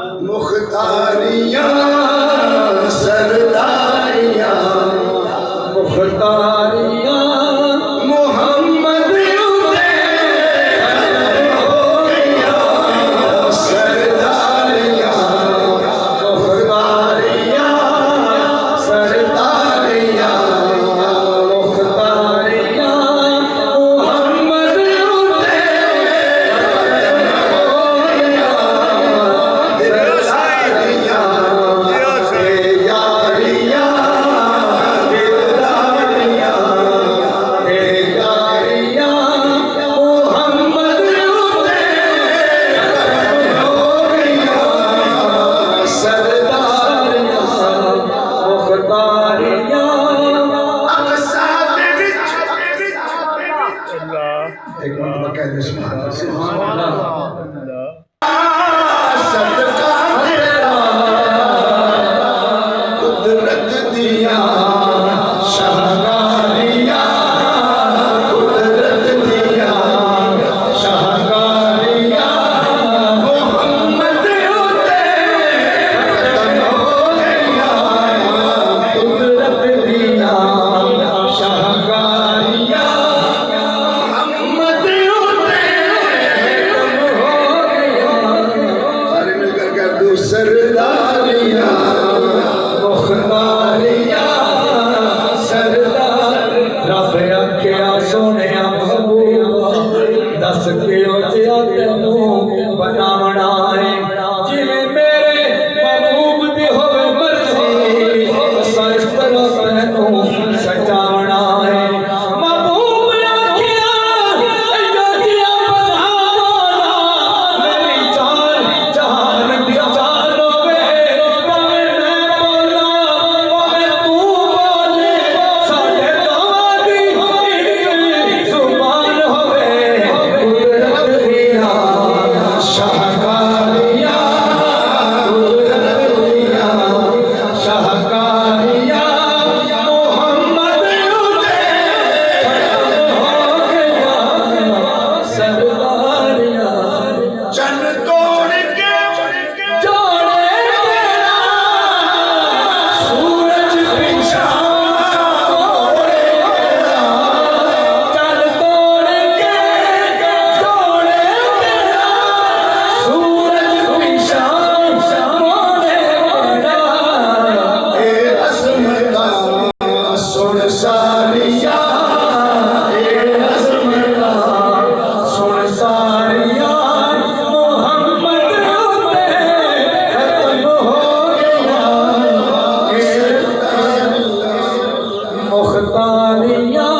मुख्तारियाँ सरदारियाँ मुख्तारियाँ मोहम्मद हो गया सरदारियाँ मुख्तारियाँ सरदारियाँ मुख्तारियाँ मोहम्मद एक मिनट में कह दे सुभान अल्लाह सदका तेरा कुदरत दिया शाहकारिया कुदरत दिया शाहकारिया मोहम्मद होते खत्म हो गया कुदरत दिया शाहकारिया सरदारियाँ मुख्तारियाँ सरदार रब आख्या सोने महबूब दस किलो जिया तेनू बनावना है जिवें मेरे महबूब दी होवे मर्जी इस तरह तेनू सजावना है महबूब आख्या अयो जिया बनावना मेरी जान जहान दी मुख्तारियाँ